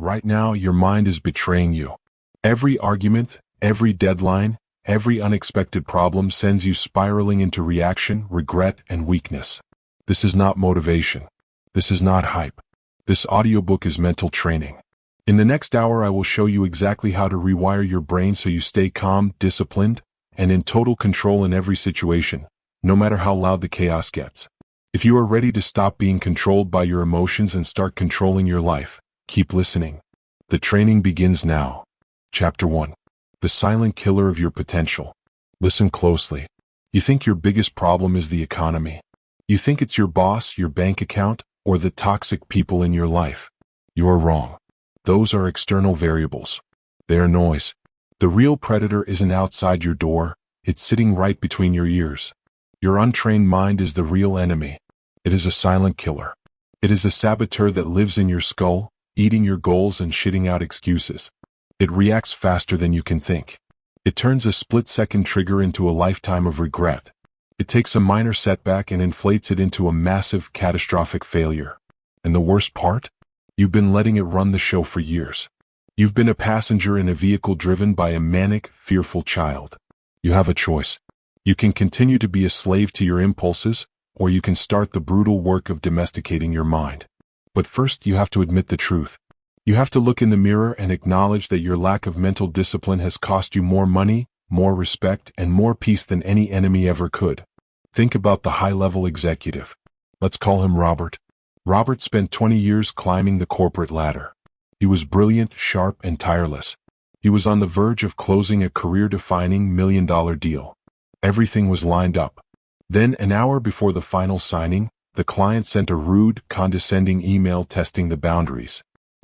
Right now, your mind is betraying you. Every argument, every deadline, every unexpected problem sends you spiraling into reaction, regret, and weakness. This is not motivation. This is not hype. This audiobook is mental training. In the next hour, I will show you exactly how to rewire your brain so you stay calm, disciplined, and in total control in every situation, no matter how loud the chaos gets. If you are ready to stop being controlled by your emotions and start controlling your life, keep listening. The training begins now. Chapter 1. The silent killer of your potential. Listen closely. You think your biggest problem is the economy. You think it's your boss, your bank account, or the toxic people in your life. You are wrong. Those are external variables. They are noise. The real predator isn't outside your door, it's sitting right between your ears. Your untrained mind is the real enemy. It is a silent killer. It is a saboteur that lives in your skull, eating your goals and shitting out excuses. It reacts faster than you can think. It turns a split-second trigger into a lifetime of regret. It takes a minor setback and inflates it into a massive, catastrophic failure. And the worst part? You've been letting it run the show for years. You've been a passenger in a vehicle driven by a manic, fearful child. You have a choice. You can continue to be a slave to your impulses, or you can start the brutal work of domesticating your mind. But first, you have to admit the truth. You have to look in the mirror and acknowledge that your lack of mental discipline has cost you more money, more respect, and more peace than any enemy ever could. Think about the high-level executive. Let's call him Robert. Robert spent 20 years climbing the corporate ladder. He was brilliant, sharp, and tireless. He was on the verge of closing a career-defining million-dollar deal. Everything was lined up. Then, an hour before the final signing, the client sent a rude, condescending email testing the boundaries.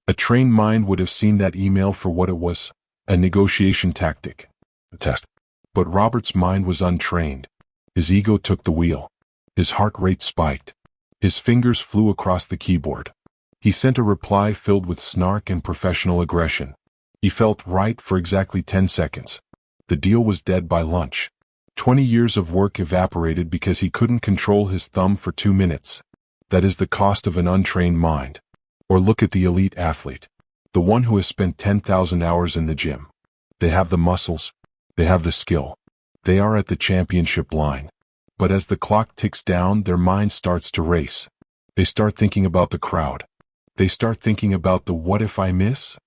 A trained mind would have seen that email for what it was, a negotiation tactic. A test. But Robert's mind was untrained. His ego took the wheel. His heart rate spiked. His fingers flew across the keyboard. He sent a reply filled with snark and professional aggression. He felt right for exactly 10 seconds. The deal was dead by lunch. 20 years of work evaporated because he couldn't control his thumb for 2 minutes. That is the cost of an untrained mind. Or look at the elite athlete. The one who has spent 10,000 hours in the gym. They have the muscles. They have the skill. They are at the championship line. But as the clock ticks down, their mind starts to race. They start thinking about the crowd. They start thinking about the what if I miss?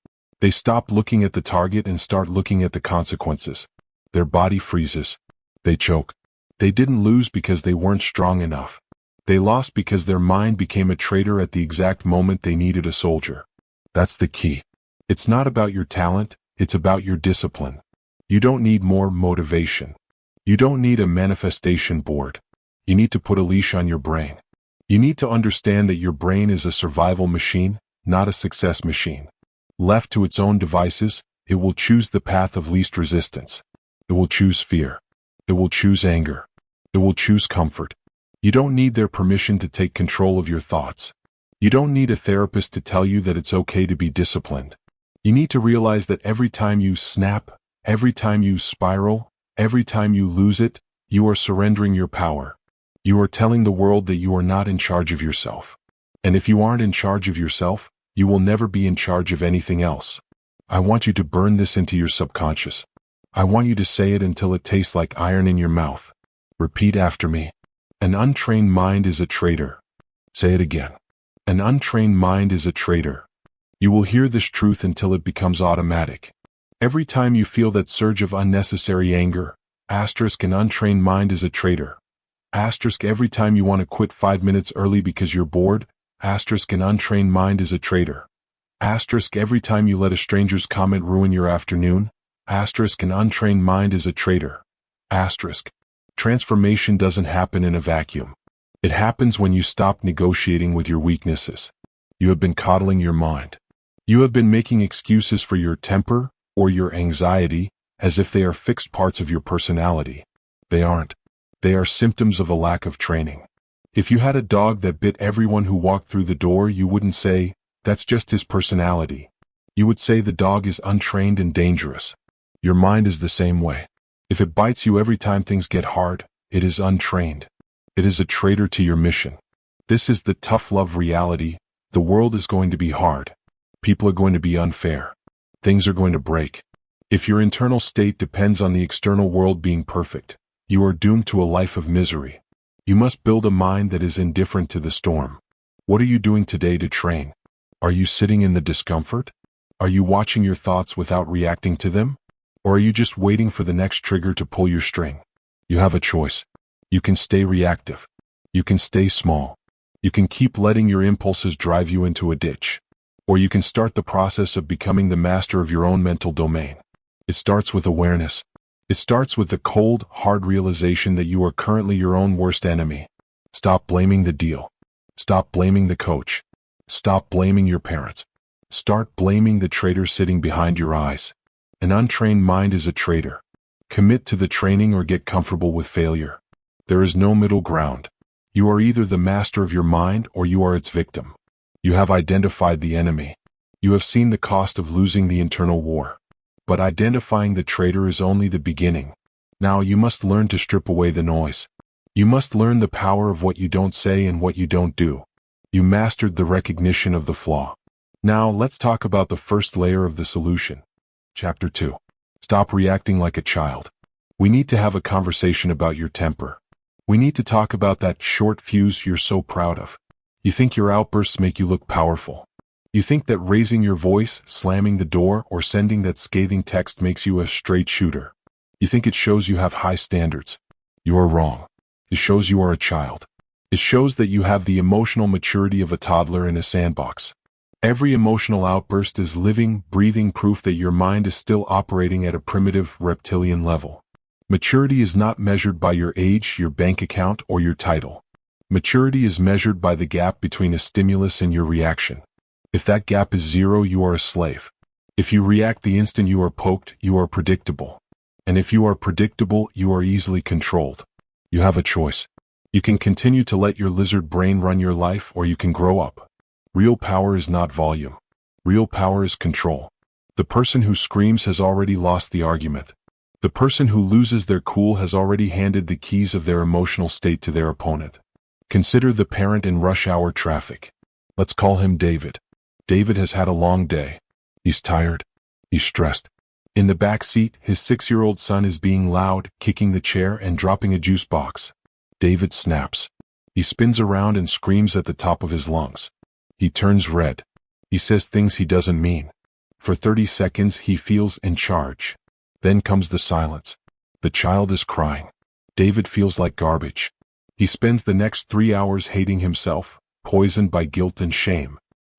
They stop looking at the target and start looking at the consequences. Their body freezes. They choke. They didn't lose because they weren't strong enough. They lost because their mind became a traitor at the exact moment they needed a soldier. That's the key. It's not about your talent, it's about your discipline. You don't need more motivation. You don't need a manifestation board. You need to put a leash on your brain. You need to understand that your brain is a survival machine, not a success machine. Left to its own devices, it will choose the path of least resistance. It will choose fear. It will choose anger. It will choose comfort. You don't need their permission to take control of your thoughts. You don't need a therapist to tell you that it's okay to be disciplined. You need to realize that every time you snap, every time you spiral, every time you lose it, you are surrendering your power. You are telling the world that you are not in charge of yourself. And if you aren't in charge of yourself, you will never be in charge of anything else. I want you to burn this into your subconscious. I want you to say it until it tastes like iron in your mouth. Repeat after me. An untrained mind is a traitor. Say it again. An untrained mind is a traitor. You will hear this truth until it becomes automatic. Every time you feel that surge of unnecessary anger, asterisk an untrained mind is a traitor. Asterisk every time you want to quit 5 minutes early because you're bored, asterisk an untrained mind is a traitor. Asterisk every time you let a stranger's comment ruin your afternoon, asterisk an untrained mind is a traitor. Asterisk. Transformation doesn't happen in a vacuum. It happens when you stop negotiating with your weaknesses. You have been coddling your mind. You have been making excuses for your temper, or your anxiety, as if they are fixed parts of your personality. They aren't. They are symptoms of a lack of training. If you had a dog that bit everyone who walked through the door, you wouldn't say, that's just his personality. You would say the dog is untrained and dangerous. Your mind is the same way. If it bites you every time things get hard, it is untrained. It is a traitor to your mission. This is the tough love reality. The world is going to be hard. People are going to be unfair. Things are going to break. If your internal state depends on the external world being perfect, you are doomed to a life of misery. You must build a mind that is indifferent to the storm. What are you doing today to train? Are you sitting in the discomfort? Are you watching your thoughts without reacting to them? Or are you just waiting for the next trigger to pull your string? You have a choice. You can stay reactive. You can stay small. You can keep letting your impulses drive you into a ditch. Or you can start the process of becoming the master of your own mental domain. It starts with awareness. It starts with the cold, hard realization that you are currently your own worst enemy. Stop blaming the deal. Stop blaming the coach. Stop blaming your parents. Start blaming the traitor sitting behind your eyes. An untrained mind is a traitor. Commit to the training or get comfortable with failure. There is no middle ground. You are either the master of your mind or you are its victim. You have identified the enemy. You have seen the cost of losing the internal war. But identifying the traitor is only the beginning. Now you must learn to strip away the noise. You must learn the power of what you don't say and what you don't do. You mastered the recognition of the flaw. Now let's talk about the first layer of the solution. Chapter 2. Stop reacting like a child. We need to have a conversation about your temper. We need to talk about that short fuse you're so proud of. You think your outbursts make you look powerful. You think that raising your voice, slamming the door, or sending that scathing text makes you a straight shooter. You think it shows you have high standards. You are wrong. It shows you are a child. It shows that you have the emotional maturity of a toddler in a sandbox. Every emotional outburst is living, breathing proof that your mind is still operating at a primitive, reptilian level. Maturity is not measured by your age, your bank account, or your title. Maturity is measured by the gap between a stimulus and your reaction. If that gap is 0, you are a slave. If you react the instant you are poked, you are predictable. And if you are predictable, you are easily controlled. You have a choice. You can continue to let your lizard brain run your life, or you can grow up. Real power is not volume. Real power is control. The person who screams has already lost the argument. The person who loses their cool has already handed the keys of their emotional state to their opponent. Consider the parent in rush hour traffic. Let's call him David. David has had a long day. He's tired. He's stressed. In the back seat, his 6-year-old son is being loud, kicking the chair and dropping a juice box. David snaps. He spins around and screams at the top of his lungs. He turns red. He says things he doesn't mean. For 30 seconds, he feels in charge. Then comes the silence. The child is crying. David feels like garbage. He spends the next 3 hours hating himself, poisoned by guilt and shame.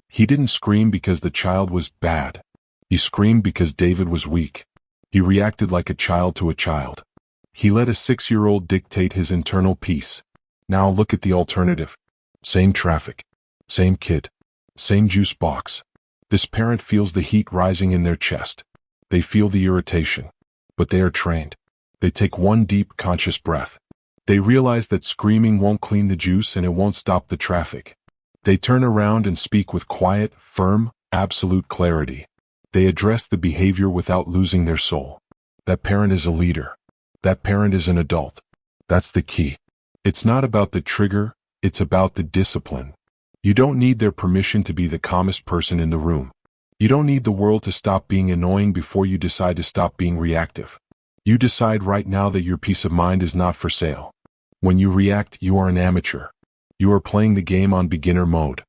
He didn't scream because the child was bad. He screamed because David was weak. He reacted like a child to a child. He let a 6-year-old dictate his internal peace. Now look at the alternative. Same traffic. Same kid. Same juice box. This parent feels the heat rising in their chest. They feel the irritation. But they are trained. They take one deep, conscious breath. They realize that screaming won't clean the juice and it won't stop the traffic. They turn around and speak with quiet, firm, absolute clarity. They address the behavior without losing their soul. That parent is a leader. That parent is an adult. That's the key. It's not about the trigger, it's about the discipline. You don't need their permission to be the calmest person in the room. You don't need the world to stop being annoying before you decide to stop being reactive. You decide right now that your peace of mind is not for sale. When you react, you are an amateur. You are playing the game on beginner mode.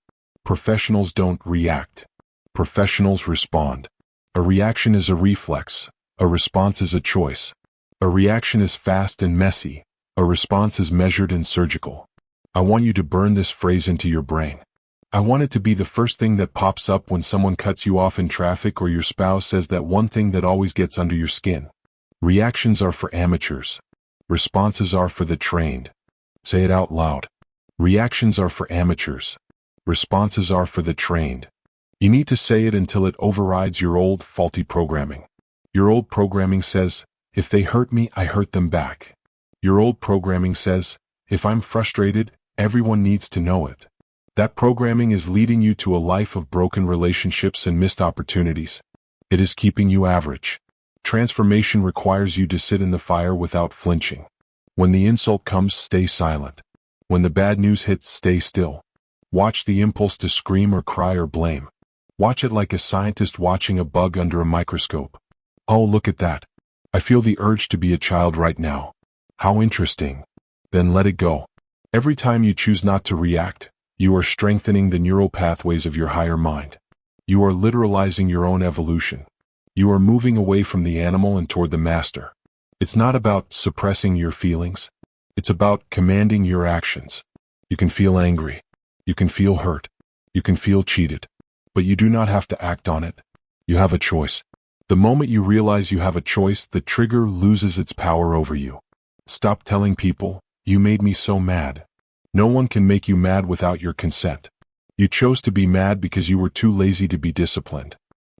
Professionals don't react. Professionals respond. A reaction is a reflex. A response is a choice. A reaction is fast and messy. A response is measured and surgical. I want you to burn this phrase into your brain. I want it to be the first thing that pops up when someone cuts you off in traffic or your spouse says that one thing that always gets under your skin. Reactions are for amateurs. Responses are for the trained. Say it out loud. Reactions are for amateurs. Responses are for the trained. You need to say it until it overrides your old, faulty programming. Your old programming says, if they hurt me, I hurt them back. Your old programming says, if I'm frustrated, everyone needs to know it. That programming is leading you to a life of broken relationships and missed opportunities. It is keeping you average. Transformation requires you to sit in the fire without flinching. When the insult comes, stay silent. When the bad news hits, stay still. Watch the impulse to scream or cry or blame. Watch it like a scientist watching a bug under a microscope. Oh, look at that. I feel the urge to be a child right now. How interesting. Then let it go. Every time you choose not to react, you are strengthening the neural pathways of your higher mind. You are literalizing your own evolution. You are moving away from the animal and toward the master. It's not about suppressing your feelings. It's about commanding your actions. You can feel angry. You can feel hurt. You can feel cheated. But you do not have to act on it. You have a choice. The moment you realize you have a choice, the trigger loses its power over you. Stop telling people, "You made me so mad." No one can make you mad without your consent. You chose to be mad because you were too lazy to be disciplined.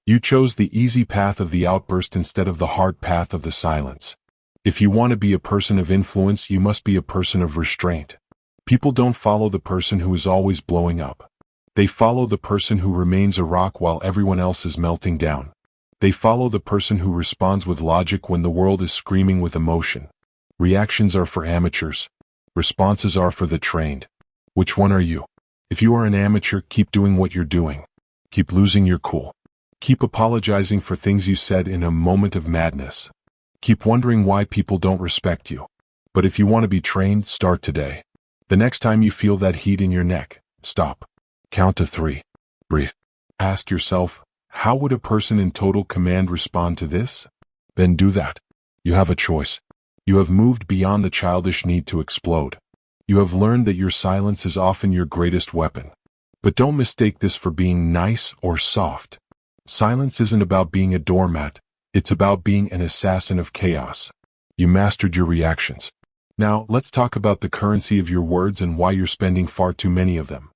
You chose the easy path of the outburst instead of the hard path of the silence. If you want to be a person of influence, you must be a person of restraint. People don't follow the person who is always blowing up. They follow the person who remains a rock while everyone else is melting down. They follow the person who responds with logic when the world is screaming with emotion. Reactions are for amateurs. Responses are for the trained. Which one are you? If you are an amateur, keep doing what you're doing. Keep losing your cool. Keep apologizing for things you said in a moment of madness. Keep wondering why people don't respect you. But if you want to be trained, start today. The next time you feel that heat in your neck, stop. Count to 3. Breathe. Ask yourself, how would a person in total command respond to this? Then do that. You have a choice. You have moved beyond the childish need to explode. You have learned that your silence is often your greatest weapon. But don't mistake this for being nice or soft. Silence isn't about being a doormat. It's about being an assassin of chaos. You mastered your reactions. Now, let's talk about the currency of your words and why you're spending far too many of them.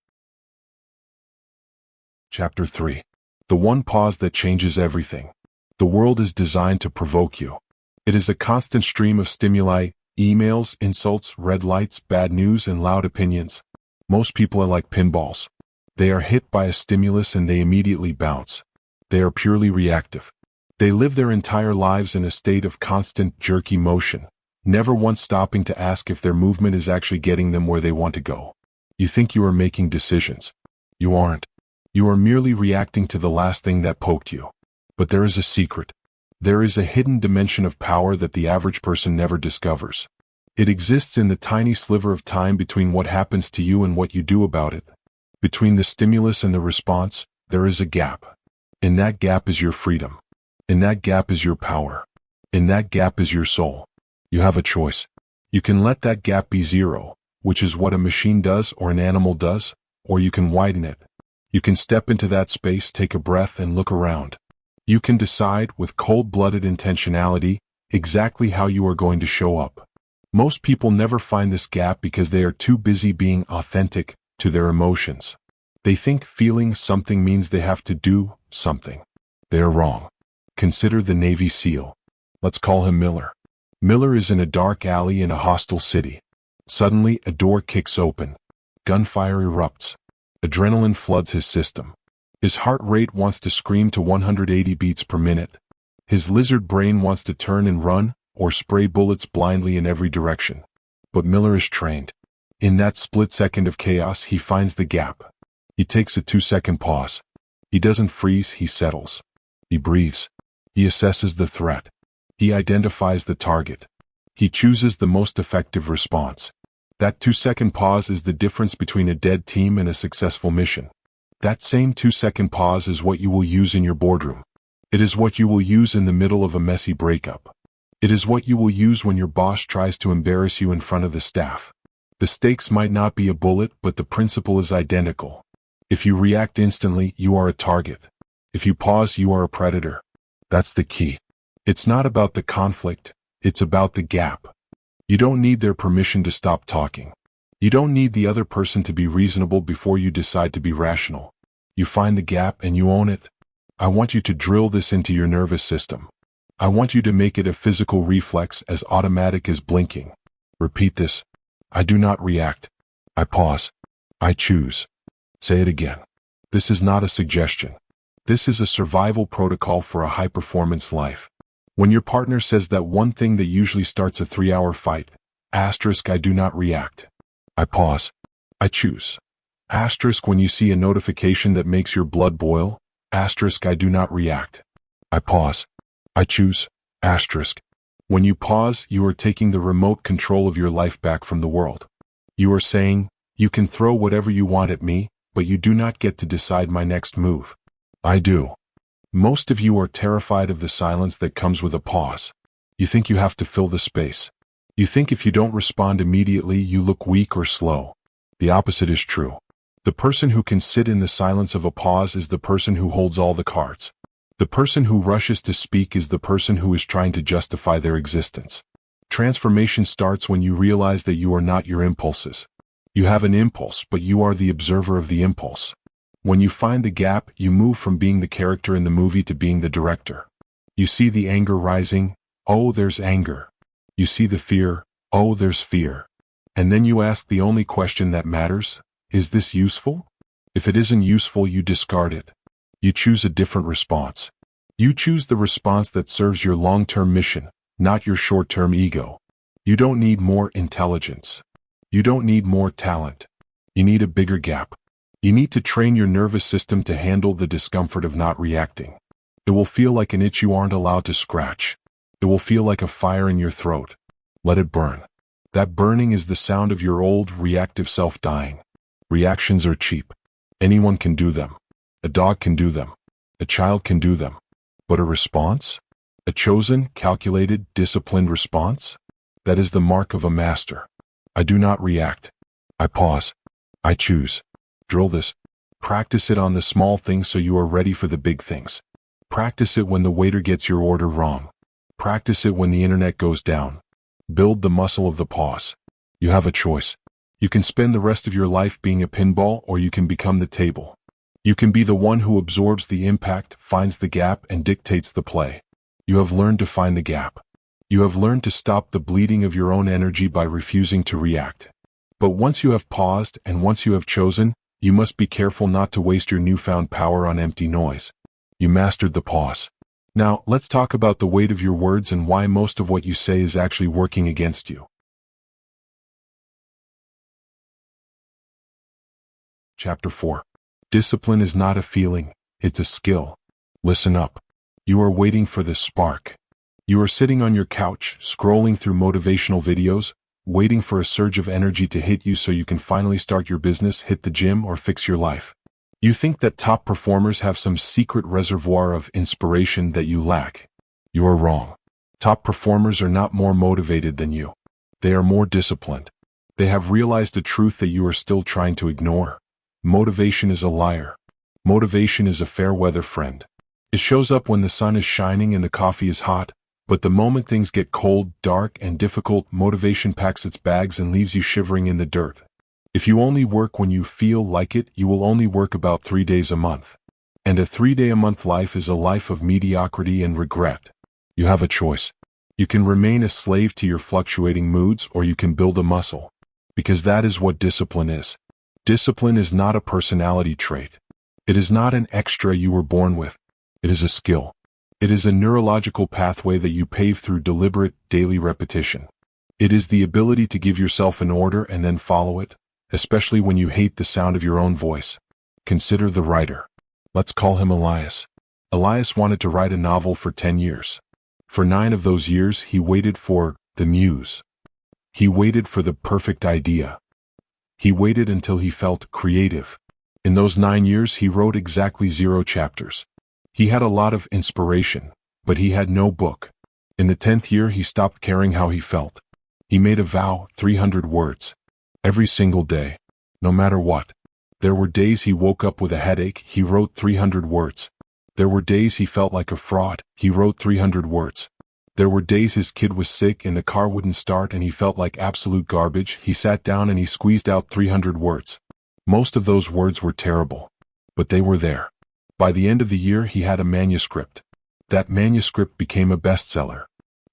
Chapter 3. The one pause that changes everything. The world is designed to provoke you. It is a constant stream of stimuli, emails, insults, red lights, bad news, and loud opinions. Most people are like pinballs. They are hit by a stimulus and they immediately bounce. They are purely reactive. They live their entire lives in a state of constant, jerky motion, never once stopping to ask if their movement is actually getting them where they want to go. You think you are making decisions. You aren't. You are merely reacting to the last thing that poked you. But there is a secret. There is a hidden dimension of power that the average person never discovers. It exists in the tiny sliver of time between what happens to you and what you do about it. Between the stimulus and the response, there is a gap. In that gap is your freedom. In that gap is your power. In that gap is your soul. You have a choice. You can let that gap be zero, which is what a machine does or an animal does, or you can widen it. You can step into that space, take a breath, and look around. You can decide with cold-blooded intentionality exactly how you are going to show up. Most people never find this gap because they are too busy being authentic to their emotions. They think feeling something means they have to do something. They are wrong. Consider the Navy SEAL. Let's call him Miller. Miller is in a dark alley in a hostile city. Suddenly, a door kicks open. Gunfire erupts. Adrenaline floods his system. His heart rate wants to scream to 180 beats per minute. His lizard brain wants to turn and run, or spray bullets blindly in every direction. But Miller is trained. In that split second of chaos, he finds the gap. He takes a 2-second pause. He doesn't freeze, he settles. He breathes. He assesses the threat. He identifies the target. He chooses the most effective response. That 2-second pause is the difference between a dead team and a successful mission. That same 2-second pause is what you will use in your boardroom. It is what you will use in the middle of a messy breakup. It is what you will use when your boss tries to embarrass you in front of the staff. The stakes might not be a bullet, but the principle is identical. If you react instantly, you are a target. If you pause, you are a predator. That's the key. It's not about the conflict, it's about the gap. You don't need their permission to stop talking. You don't need the other person to be reasonable before you decide to be rational. You find the gap and you own it. I want you to drill this into your nervous system. I want you to make it a physical reflex as automatic as blinking. Repeat this. I do not react. I pause. I choose. Say it again. This is not a suggestion. This is a survival protocol for a high-performance life. When your partner says that one thing that usually starts a 3-hour fight, asterisk, I do not react. I pause. I choose. Asterisk, when you see a notification that makes your blood boil, Asterisk, I do not react. I pause. I choose. Asterisk. When you pause, you are taking the remote control of your life back from the world. You are saying, you can throw whatever you want at me, but you do not get to decide my next move. I do. Most of you are terrified of the silence that comes with a pause. You think you have to fill the space. You think if you don't respond immediately, you look weak or slow. The opposite is true. The person who can sit in the silence of a pause is the person who holds all the cards. The person who rushes to speak is the person who is trying to justify their existence. Transformation starts when you realize that you are not your impulses. You have an impulse, but you are the observer of the impulse. When you find the gap, you move from being the character in the movie to being the director. You see the anger rising, oh, there's anger. You see the fear, oh, there's fear. And then you ask the only question that matters, is this useful? If it isn't useful, you discard it. You choose a different response. You choose the response that serves your long-term mission, not your short-term ego. You don't need more intelligence. You don't need more talent. You need a bigger gap. You need to train your nervous system to handle the discomfort of not reacting. It will feel like an itch you aren't allowed to scratch. It will feel like a fire in your throat. Let it burn. That burning is the sound of your old, reactive self dying. Reactions are cheap. Anyone can do them. A dog can do them. A child can do them. But a response? A chosen, calculated, disciplined response? That is the mark of a master. I do not react. I pause. I choose. Drill this. Practice it on the small things so you are ready for the big things. Practice it when the waiter gets your order wrong. Practice it when the internet goes down. Build the muscle of the pause. You have a choice. You can spend the rest of your life being a pinball, or you can become the table. You can be the one who absorbs the impact, finds the gap, and dictates the play. You have learned to find the gap. You have learned to stop the bleeding of your own energy by refusing to react. But once you have paused and once you have chosen, you must be careful not to waste your newfound power on empty noise. You mastered the pause. Now, let's talk about the weight of your words and why most of what you say is actually working against you. Chapter 4. Discipline is not a feeling, it's a skill. Listen up. You are waiting for the spark. You are sitting on your couch, scrolling through motivational videos, waiting for a surge of energy to hit you so you can finally start your business, hit the gym, or fix your life. You think that top performers have some secret reservoir of inspiration that you lack. You are wrong. Top performers are not more motivated than you. They are more disciplined. They have realized a truth that you are still trying to ignore. Motivation is a liar. Motivation is a fair weather friend. It shows up when the sun is shining and the coffee is hot, but the moment things get cold, dark, and difficult, motivation packs its bags and leaves you shivering in the dirt. If you only work when you feel like it, you will only work about 3 days a month. And a 3-day-a-month life is a life of mediocrity and regret. You have a choice. You can remain a slave to your fluctuating moods, or you can build a muscle. Because that is what discipline is. Discipline is not a personality trait. It is not an extra you were born with. It is a skill. It is a neurological pathway that you pave through deliberate, daily repetition. It is the ability to give yourself an order and then follow it, especially when you hate the sound of your own voice. Consider the writer. Let's call him Elias. Elias wanted to write a novel for 10 years. For 9 of those years, he waited for the muse. He waited for the perfect idea. He waited until he felt creative. In those 9 years, he wrote exactly 0 chapters. He had a lot of inspiration, but he had no book. In the 10th year, he stopped caring how he felt. He made a vow, 300 words. Every single day. No matter what. There were days he woke up with a headache, he wrote 300 words. There were days he felt like a fraud, he wrote 300 words. There were days his kid was sick and the car wouldn't start and he felt like absolute garbage, he sat down and he squeezed out 300 words. Most of those words were terrible. But they were there. By the end of the year, he had a manuscript. That manuscript became a bestseller.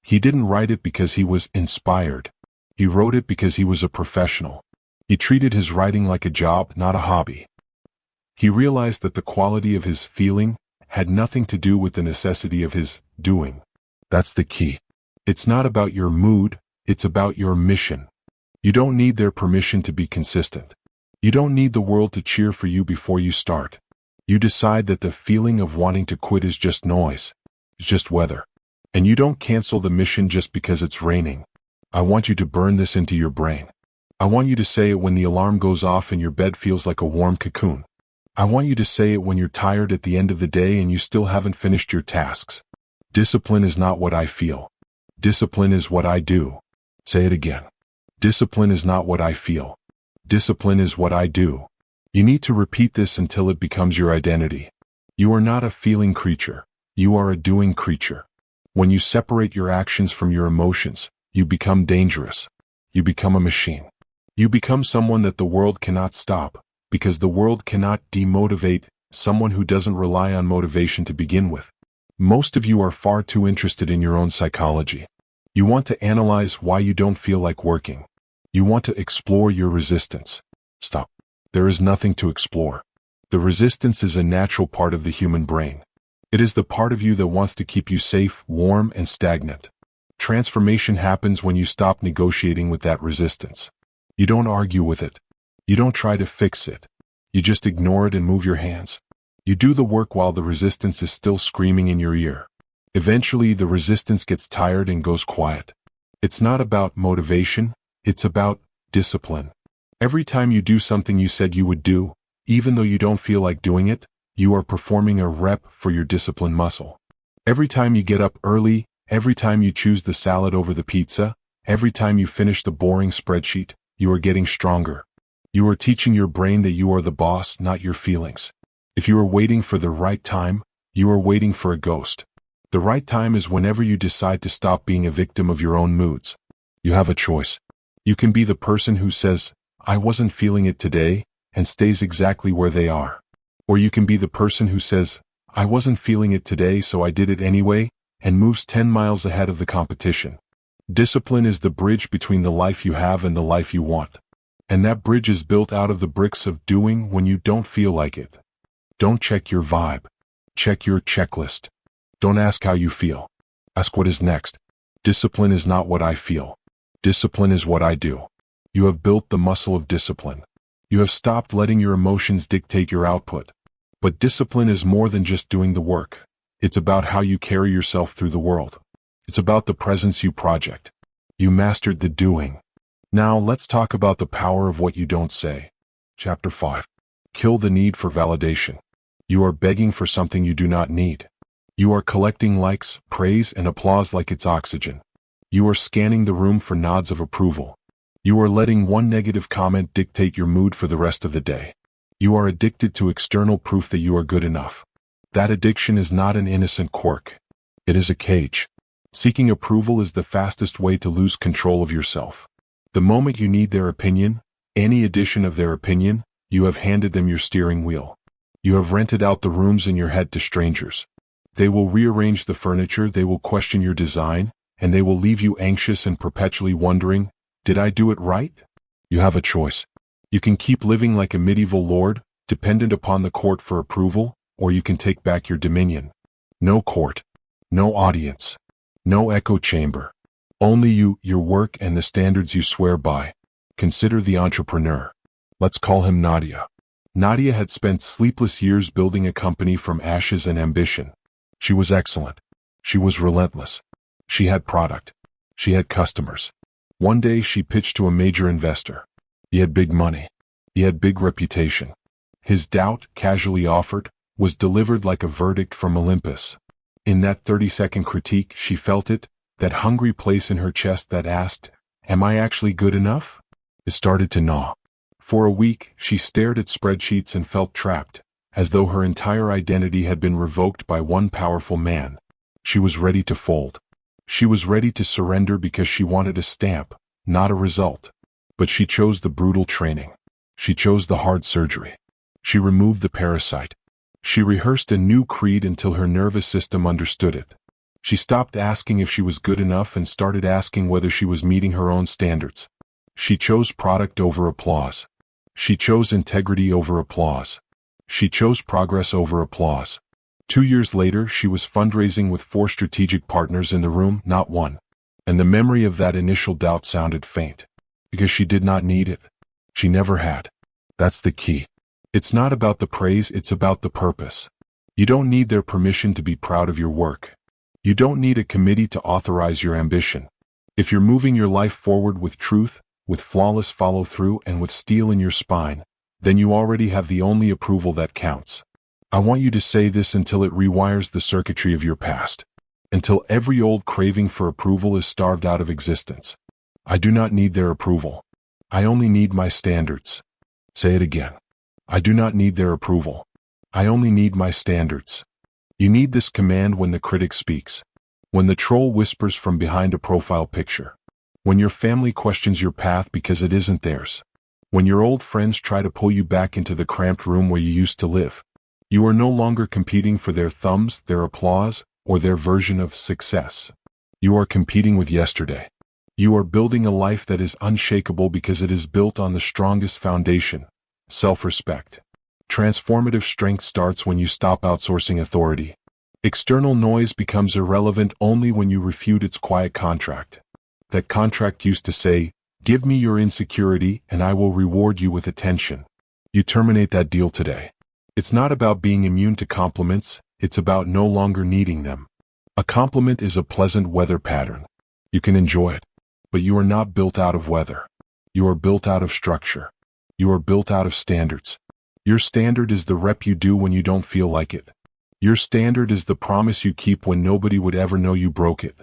He didn't write it because he was inspired. He wrote it because he was a professional. He treated his writing like a job, not a hobby. He realized that the quality of his feeling had nothing to do with the necessity of his doing. That's the key. It's not about your mood, it's about your mission. You don't need their permission to be consistent. You don't need the world to cheer for you before you start. You decide that the feeling of wanting to quit is just noise. It's just weather. And you don't cancel the mission just because it's raining. I want you to burn this into your brain. I want you to say it when the alarm goes off and your bed feels like a warm cocoon. I want you to say it when you're tired at the end of the day and you still haven't finished your tasks. Discipline is not what I feel. Discipline is what I do. Say it again. Discipline is not what I feel. Discipline is what I do. You need to repeat this until it becomes your identity. You are not a feeling creature. You are a doing creature. When you separate your actions from your emotions, you become dangerous. You become a machine. You become someone that the world cannot stop, because the world cannot demotivate someone who doesn't rely on motivation to begin with. Most of you are far too interested in your own psychology. You want to analyze why you don't feel like working. You want to explore your resistance. Stop. There is nothing to explore. The resistance is a natural part of the human brain. It is the part of you that wants to keep you safe, warm, and stagnant. Transformation happens when you stop negotiating with that resistance. You don't argue with it. You don't try to fix it. You just ignore it and move your hands. You do the work while the resistance is still screaming in your ear. Eventually, the resistance gets tired and goes quiet. It's not about motivation, it's about discipline. Every time you do something you said you would do, even though you don't feel like doing it, you are performing a rep for your discipline muscle. Every time you get up early, every time you choose the salad over the pizza, every time you finish the boring spreadsheet, you are getting stronger. You are teaching your brain that you are the boss, not your feelings. If you are waiting for the right time, you are waiting for a ghost. The right time is whenever you decide to stop being a victim of your own moods. You have a choice. You can be the person who says, I wasn't feeling it today, and stays exactly where they are. Or you can be the person who says, I wasn't feeling it today, so I did it anyway, and moves 10 miles ahead of the competition. Discipline is the bridge between the life you have and the life you want. And that bridge is built out of the bricks of doing when you don't feel like it. Don't check your vibe. Check your checklist. Don't ask how you feel. Ask what is next. Discipline is not what I feel. Discipline is what I do. You have built the muscle of discipline. You have stopped letting your emotions dictate your output. But discipline is more than just doing the work. It's about how you carry yourself through the world. It's about the presence you project. You mastered the doing. Now let's talk about the power of what you don't say. Chapter 5. Kill the need for validation. You are begging for something you do not need. You are collecting likes, praise, and applause like it's oxygen. You are scanning the room for nods of approval. You are letting one negative comment dictate your mood for the rest of the day. You are addicted to external proof that you are good enough. That addiction is not an innocent quirk. It is a cage. Seeking approval is the fastest way to lose control of yourself. The moment you need their opinion, any addition of their opinion, you have handed them your steering wheel. You have rented out the rooms in your head to strangers. They will rearrange the furniture, they will question your design, and they will leave you anxious and perpetually wondering, did I do it right? You have a choice. You can keep living like a medieval lord, dependent upon the court for approval, or you can take back your dominion. No court. No audience. No echo chamber. Only you, your work, and the standards you swear by. Consider the entrepreneur. Let's call him Nadia. Nadia had spent sleepless years building a company from ashes and ambition. She was excellent. She was relentless. She had product. She had customers. One day she pitched to a major investor. He had big money. He had big reputation. His doubt, casually offered, was delivered like a verdict from Olympus. In that 30-second critique, she felt it, that hungry place in her chest that asked, am I actually good enough? It started to gnaw. For a week, she stared at spreadsheets and felt trapped, as though her entire identity had been revoked by one powerful man. She was ready to fold. She was ready to surrender because she wanted a stamp, not a result. But she chose the brutal training. She chose the hard surgery. She removed the parasite. She rehearsed a new creed until her nervous system understood it. She stopped asking if she was good enough and started asking whether she was meeting her own standards. She chose product over applause. She chose integrity over applause. She chose progress over applause. 2 years later, she was fundraising with 4 strategic partners in the room, not one. And the memory of that initial doubt sounded faint. Because she did not need it. She never had. That's the key. It's not about the praise, it's about the purpose. You don't need their permission to be proud of your work. You don't need a committee to authorize your ambition. If you're moving your life forward with truth, with flawless follow-through, and with steel in your spine, then you already have the only approval that counts. I want you to say this until it rewires the circuitry of your past. Until every old craving for approval is starved out of existence. I do not need their approval. I only need my standards. Say it again. I do not need their approval. I only need my standards. You need this command when the critic speaks. When the troll whispers from behind a profile picture. When your family questions your path because it isn't theirs. When your old friends try to pull you back into the cramped room where you used to live. You are no longer competing for their thumbs, their applause, or their version of success. You are competing with yesterday. You are building a life that is unshakable because it is built on the strongest foundation, self-respect. Transformative strength starts when you stop outsourcing authority. External noise becomes irrelevant only when you refute its quiet contract. That contract used to say, "Give me your insecurity and I will reward you with attention." You terminate that deal today. It's not about being immune to compliments, it's about no longer needing them. A compliment is a pleasant weather pattern. You can enjoy it, but you are not built out of weather. You are built out of structure. You are built out of standards. Your standard is the rep you do when you don't feel like it. Your standard is the promise you keep when nobody would ever know you broke it.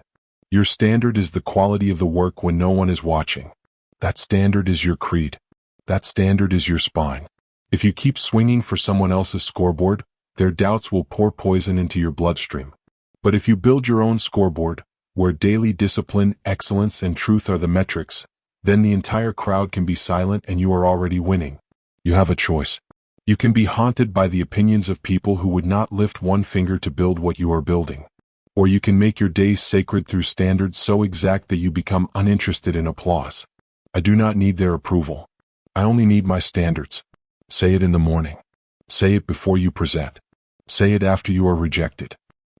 Your standard is the quality of the work when no one is watching. That standard is your creed. That standard is your spine. If you keep swinging for someone else's scoreboard, their doubts will pour poison into your bloodstream. But if you build your own scoreboard, where daily discipline, excellence, and truth are the metrics, then the entire crowd can be silent and you are already winning. You have a choice. You can be haunted by the opinions of people who would not lift one finger to build what you are building. Or you can make your days sacred through standards so exact that you become uninterested in applause. I do not need their approval. I only need my standards. Say it in the morning. Say it before you present. Say it after you are rejected.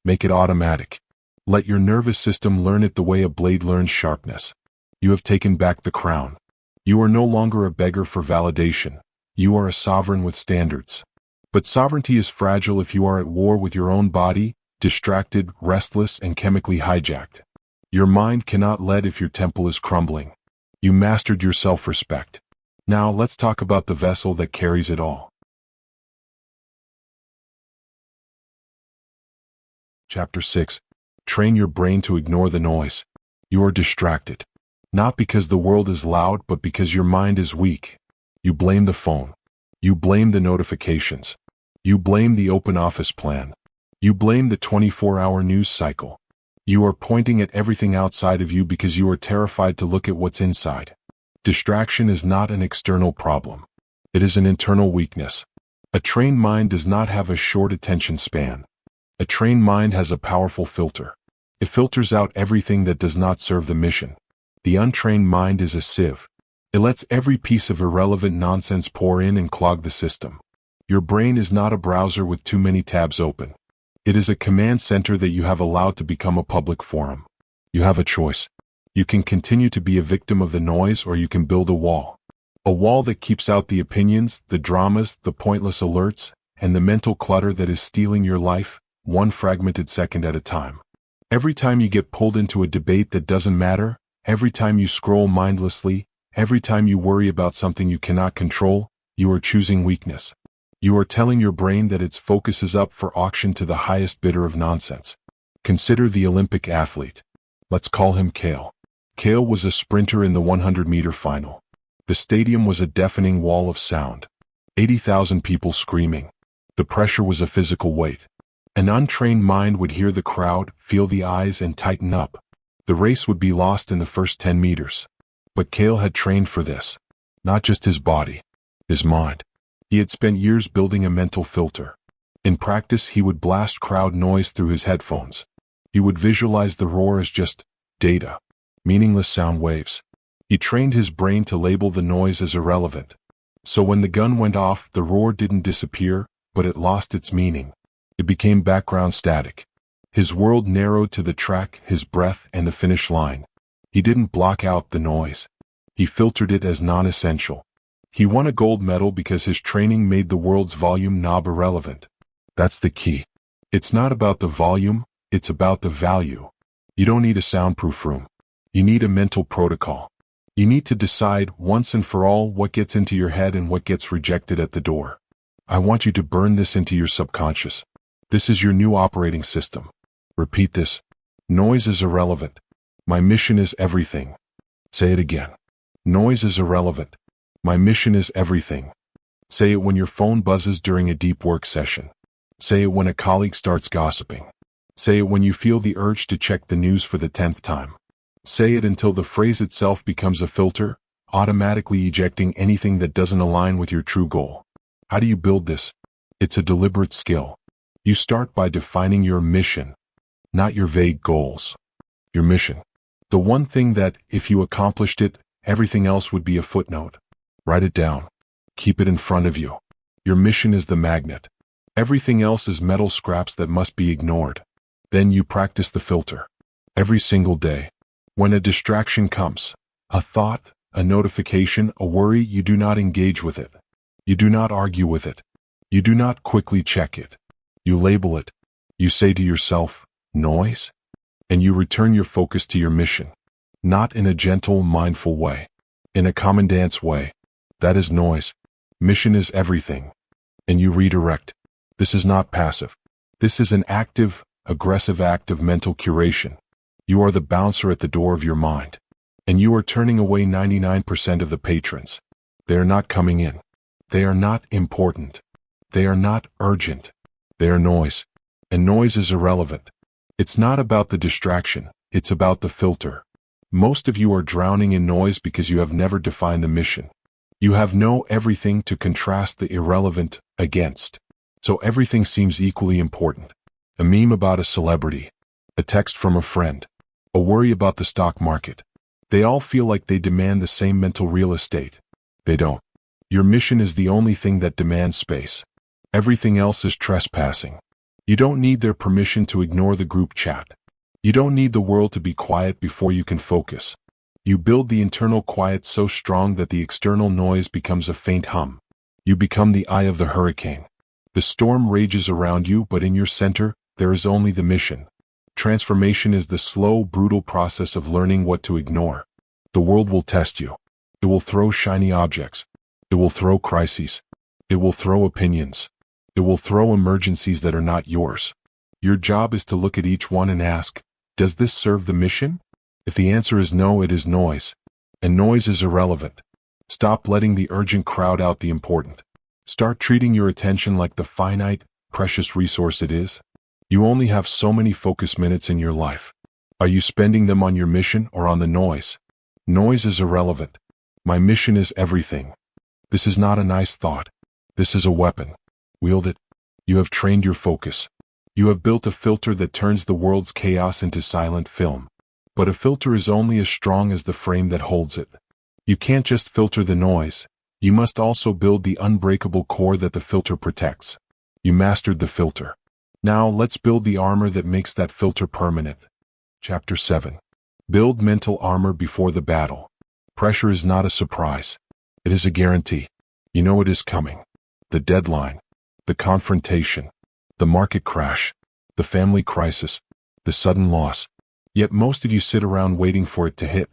Make it automatic. Let your nervous system learn it the way a blade learns sharpness. You have taken back the crown. You are no longer a beggar for validation. You are a sovereign with standards. But sovereignty is fragile if you are at war with your own body, distracted, restless, and chemically hijacked. Your mind cannot lead if your temple is crumbling. You mastered your self-respect. Now let's talk about the vessel that carries it all. Chapter 6. Train your brain to ignore the noise. You are distracted. Not because the world is loud, but because your mind is weak. You blame the phone. You blame the notifications. You blame the open office plan. You blame the 24-hour news cycle. You are pointing at everything outside of you because you are terrified to look at what's inside. Distraction is not an external problem. It is an internal weakness. A trained mind does not have a short attention span. A trained mind has a powerful filter. It filters out everything that does not serve the mission. The untrained mind is a sieve. It lets every piece of irrelevant nonsense pour in and clog the system. Your brain is not a browser with too many tabs open. It is a command center that you have allowed to become a public forum. You have a choice. You can continue to be a victim of the noise, or you can build a wall. A wall that keeps out the opinions, the dramas, the pointless alerts, and the mental clutter that is stealing your life, one fragmented second at a time. Every time you get pulled into a debate that doesn't matter, every time you scroll mindlessly, every time you worry about something you cannot control, you are choosing weakness. You are telling your brain that its focus is up for auction to the highest bidder of nonsense. Consider the Olympic athlete. Let's call him Kale. Kale was a sprinter in the 100-meter final. The stadium was a deafening wall of sound. 80,000 people screaming. The pressure was a physical weight. An untrained mind would hear the crowd, feel the eyes, and tighten up. The race would be lost in the first 10 meters. But Kale had trained for this. Not just his body, his mind. He had spent years building a mental filter. In practice, he would blast crowd noise through his headphones. He would visualize the roar as just data, meaningless sound waves. He trained his brain to label the noise as irrelevant. So when the gun went off, the roar didn't disappear, but it lost its meaning. It became background static. His world narrowed to the track, his breath, and the finish line. He didn't block out the noise. He filtered it as non-essential. He won a gold medal because his training made the world's volume knob irrelevant. That's the key. It's not about the volume, it's about the value. You don't need a soundproof room. You need a mental protocol. You need to decide once and for all what gets into your head and what gets rejected at the door. I want you to burn this into your subconscious. This is your new operating system. Repeat this. Noise is irrelevant. My mission is everything. Say it again. Noise is irrelevant. My mission is everything. Say it when your phone buzzes during a deep work session. Say it when a colleague starts gossiping. Say it when you feel the urge to check the news for the 10th time. Say it until the phrase itself becomes a filter, automatically ejecting anything that doesn't align with your true goal. How do you build this? It's a deliberate skill. You start by defining your mission, not your vague goals. Your mission. The one thing that, if you accomplished it, everything else would be a footnote. Write it down. Keep it in front of you. Your mission is the magnet. Everything else is metal scraps that must be ignored. Then you practice the filter. Every single day. When a distraction comes, a thought, a notification, a worry, you do not engage with it. You do not argue with it. You do not quickly check it. You label it. You say to yourself, noise? And you return your focus to your mission. Not in a gentle, mindful way. In a commandant's way. That is noise. Mission is everything. And you redirect. This is not passive. This is an active, aggressive act of mental curation. You are the bouncer at the door of your mind. And you are turning away 99% of the patrons. They are not coming in. They are not important. They are not urgent. They are noise. And noise is irrelevant. It's not about the distraction. It's about the filter. Most of you are drowning in noise because you have never defined the mission. You have no everything to contrast the irrelevant against. So everything seems equally important. A meme about a celebrity. A text from a friend. A worry about the stock market. They all feel like they demand the same mental real estate. They don't. Your mission is the only thing that demands space. Everything else is trespassing. You don't need their permission to ignore the group chat. You don't need the world to be quiet before you can focus. You build the internal quiet so strong that the external noise becomes a faint hum. You become the eye of the hurricane. The storm rages around you, but in your center, there is only the mission. Transformation is the slow, brutal process of learning what to ignore. The world will test you. It will throw shiny objects. It will throw crises. It will throw opinions. It will throw emergencies that are not yours. Your job is to look at each one and ask, does this serve the mission? If the answer is no, it is noise. And noise is irrelevant. Stop letting the urgent crowd out the important. Start treating your attention like the finite, precious resource it is. You only have so many focus minutes in your life. Are you spending them on your mission or on the noise? Noise is irrelevant. My mission is everything. This is not a nice thought. This is a weapon. Wield it. You have trained your focus. You have built a filter that turns the world's chaos into silent film. But a filter is only as strong as the frame that holds it. You can't just filter the noise. You must also build the unbreakable core that the filter protects. You mastered the filter. Now let's build the armor that makes that filter permanent. Chapter 7. Build mental armor before the battle. Pressure is not a surprise. It is a guarantee. You know it is coming. The deadline. The confrontation. The market crash. The family crisis. The sudden loss. Yet most of you sit around waiting for it to hit.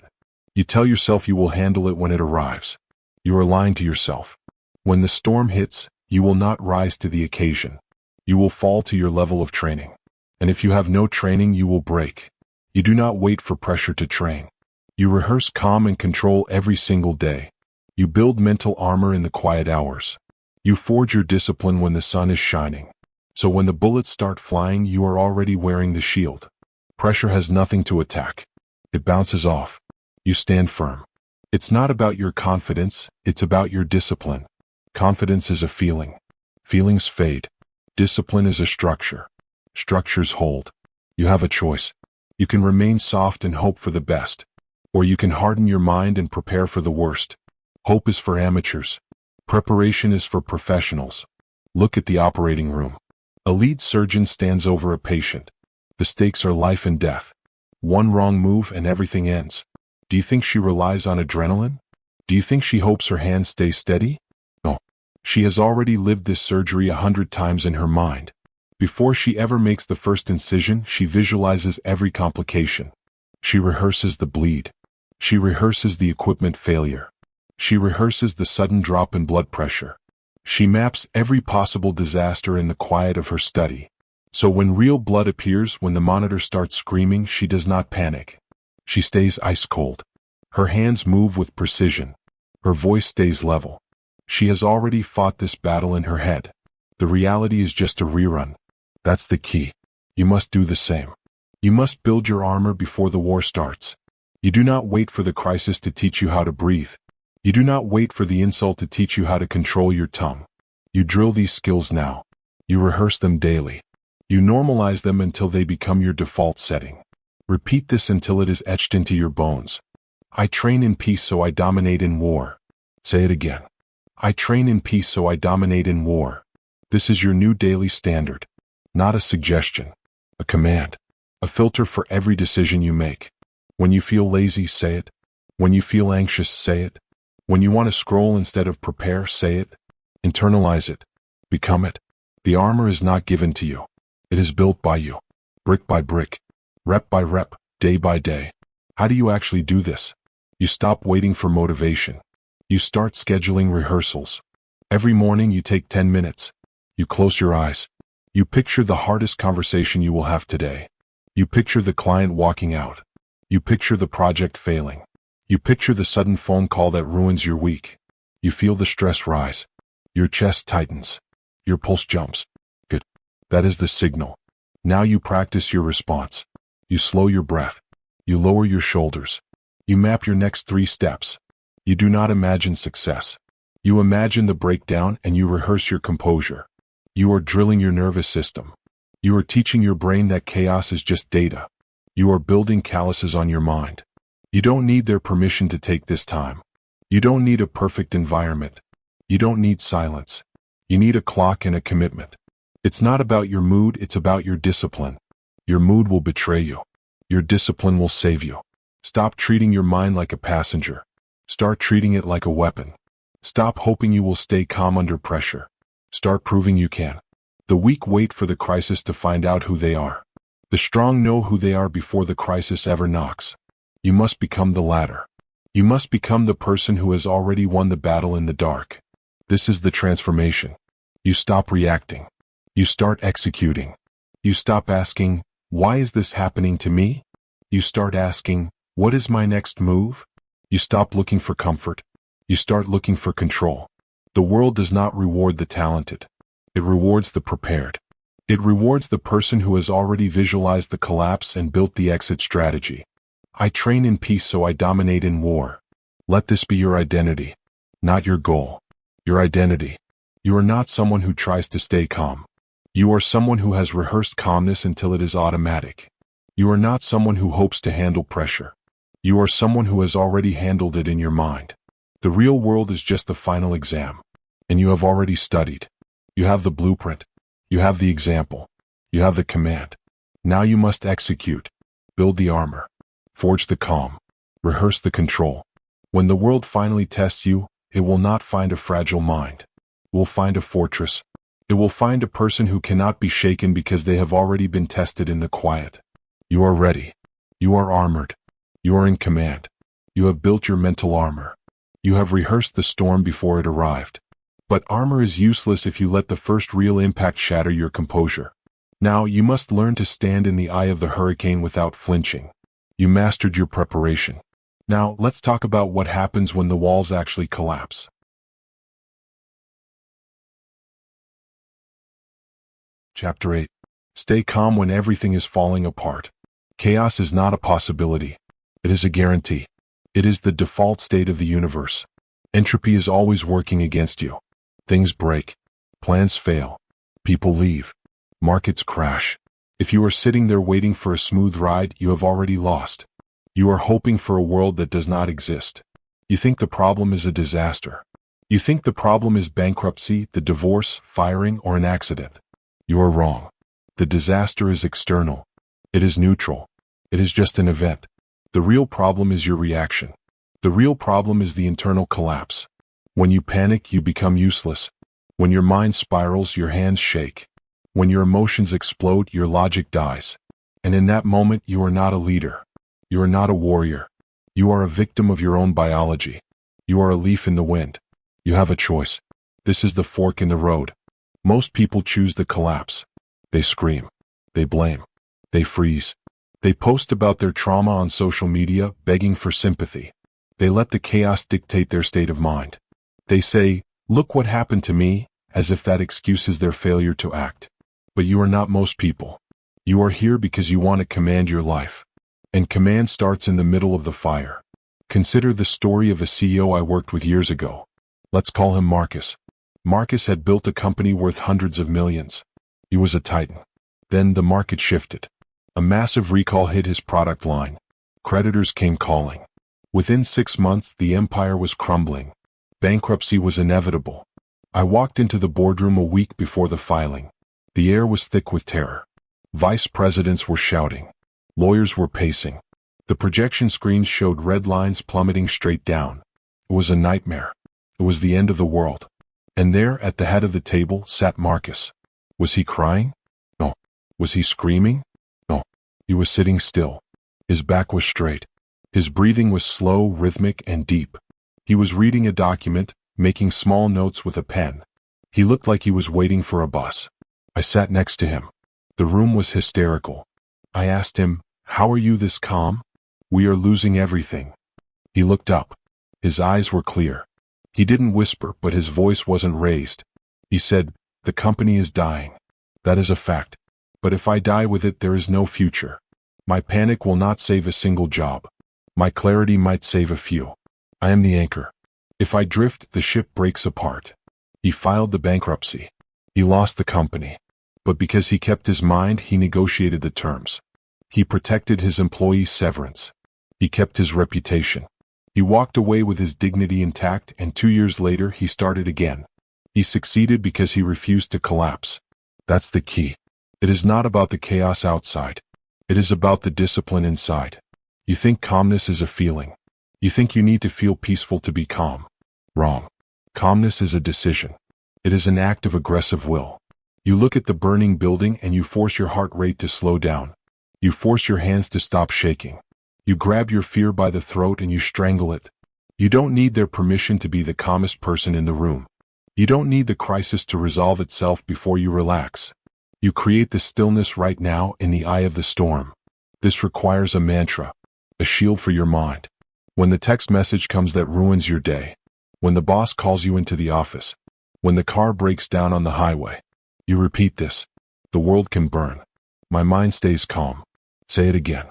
You tell yourself you will handle it when it arrives. You are lying to yourself. When the storm hits, you will not rise to the occasion. You will fall to your level of training. And if you have no training, you will break. You do not wait for pressure to train. You rehearse calm and control every single day. You build mental armor in the quiet hours. You forge your discipline when the sun is shining. So when the bullets start flying, you are already wearing the shield. Pressure has nothing to attack. It bounces off. You stand firm. It's not about your confidence, it's about your discipline. Confidence is a feeling. Feelings fade. Discipline is a structure. Structures hold. You have a choice. You can remain soft and hope for the best. Or you can harden your mind and prepare for the worst. Hope is for amateurs. Preparation is for professionals. Look at the operating room. A lead surgeon stands over a patient. The stakes are life and death. One wrong move and everything ends. Do you think she relies on adrenaline? Do you think she hopes her hands stay steady? No. She has already lived this surgery 100 times in her mind. Before she ever makes the first incision, she visualizes every complication. She rehearses the bleed. She rehearses the equipment failure. She rehearses the sudden drop in blood pressure. She maps every possible disaster in the quiet of her study. So when real blood appears, when the monitor starts screaming, she does not panic. She stays ice cold. Her hands move with precision. Her voice stays level. She has already fought this battle in her head. The reality is just a rerun. That's the key. You must do the same. You must build your armor before the war starts. You do not wait for the crisis to teach you how to breathe. You do not wait for the insult to teach you how to control your tongue. You drill these skills now. You rehearse them daily. You normalize them until they become your default setting. Repeat this until it is etched into your bones. I train in peace so I dominate in war. Say it again. I train in peace so I dominate in war. This is your new daily standard. Not a suggestion. A command. A filter for every decision you make. When you feel lazy, say it. When you feel anxious, say it. When you want to scroll instead of prepare, say it. Internalize it. Become it. The armor is not given to you. It is built by you. Brick by brick. Rep by rep. Day by day. How do you actually do this? You stop waiting for motivation. You start scheduling rehearsals. Every morning you take 10 minutes. You close your eyes. You picture the hardest conversation you will have today. You picture the client walking out. You picture the project failing. You picture the sudden phone call that ruins your week. You feel the stress rise. Your chest tightens. Your pulse jumps. Good. That is the signal. Now you practice your response. You slow your breath. You lower your shoulders. You map your next 3 steps. You do not imagine success. You imagine the breakdown and you rehearse your composure. You are drilling your nervous system. You are teaching your brain that chaos is just data. You are building calluses on your mind. You don't need their permission to take this time. You don't need a perfect environment. You don't need silence. You need a clock and a commitment. It's not about your mood, it's about your discipline. Your mood will betray you. Your discipline will save you. Stop treating your mind like a passenger. Start treating it like a weapon. Stop hoping you will stay calm under pressure. Start proving you can. The weak wait for the crisis to find out who they are. The strong know who they are before the crisis ever knocks. You must become the latter. You must become the person who has already won the battle in the dark. This is the transformation. You stop reacting. You start executing. You stop asking, why is this happening to me? You start asking, what is my next move? You stop looking for comfort. You start looking for control. The world does not reward the talented. It rewards the prepared. It rewards the person who has already visualized the collapse and built the exit strategy. I train in peace so I dominate in war. Let this be your identity, not your goal. Your identity. You are not someone who tries to stay calm. You are someone who has rehearsed calmness until it is automatic. You are not someone who hopes to handle pressure. You are someone who has already handled it in your mind. The real world is just the final exam. And you have already studied. You have the blueprint. You have the example. You have the command. Now you must execute. Build the armor. Forge the calm. Rehearse the control. When the world finally tests you, it will not find a fragile mind. It will find a fortress. It will find a person who cannot be shaken because they have already been tested in the quiet. You are ready. You are armored. You are in command. You have built your mental armor. You have rehearsed the storm before it arrived. But armor is useless if you let the first real impact shatter your composure. Now you must learn to stand in the eye of the hurricane without flinching. You mastered your preparation. Now let's talk about what happens when the walls actually collapse. Chapter 8. Stay calm when everything is falling apart. Chaos is not a possibility. It is a guarantee. It is the default state of the universe. Entropy is always working against you. Things break. Plans fail. People leave. Markets crash. If you are sitting there waiting for a smooth ride, you have already lost. You are hoping for a world that does not exist. You think the problem is a disaster. You think the problem is bankruptcy, the divorce, firing, or an accident. You are wrong. The disaster is external. It is neutral. It is just an event. The real problem is your reaction. The real problem is the internal collapse. When you panic, you become useless. When your mind spirals, your hands shake. When your emotions explode, your logic dies. And in that moment, you are not a leader. You are not a warrior. You are a victim of your own biology. You are a leaf in the wind. You have a choice. This is the fork in the road. Most people choose the collapse. They scream. They blame. They freeze. They post about their trauma on social media, begging for sympathy. They let the chaos dictate their state of mind. They say, "Look what happened to me," as if that excuses their failure to act. But you are not most people. You are here because you want to command your life. And command starts in the middle of the fire. Consider the story of a CEO I worked with years ago. Let's call him Marcus. Marcus had built a company worth hundreds of millions. He was a titan. Then the market shifted. A massive recall hit his product line. Creditors came calling. Within 6 months, the empire was crumbling. Bankruptcy was inevitable. I walked into the boardroom a week before the filing. The air was thick with terror. Vice presidents were shouting. Lawyers were pacing. The projection screens showed red lines plummeting straight down. It was a nightmare. It was the end of the world. And there, at the head of the table, sat Marcus. Was he crying? No. Was he screaming? No. He was sitting still. His back was straight. His breathing was slow, rhythmic, and deep. He was reading a document, making small notes with a pen. He looked like he was waiting for a bus. I sat next to him. The room was hysterical. I asked him, "How are you this calm?" "We are losing everything." He looked up. His eyes were clear. He didn't whisper, but his voice wasn't raised. He said, "The company is dying. That is a fact. But if I die with it, there is no future. My panic will not save a single job. My clarity might save a few. I am the anchor. If I drift, the ship breaks apart." He filed the bankruptcy. He lost the company. But because he kept his mind, he negotiated the terms. He protected his employees' severance. He kept his reputation. He walked away with his dignity intact, and 2 years later, he started again. He succeeded because he refused to collapse. That's the key. It is not about the chaos outside. It is about the discipline inside. You think calmness is a feeling. You think you need to feel peaceful to be calm. Wrong. Calmness is a decision. It is an act of aggressive will. You look at the burning building and you force your heart rate to slow down. You force your hands to stop shaking. You grab your fear by the throat and you strangle it. You don't need their permission to be the calmest person in the room. You don't need the crisis to resolve itself before you relax. You create the stillness right now in the eye of the storm. This requires a mantra, a shield for your mind. When the text message comes that ruins your day, when the boss calls you into the office, when the car breaks down on the highway, you repeat this. The world can burn. My mind stays calm. Say it again.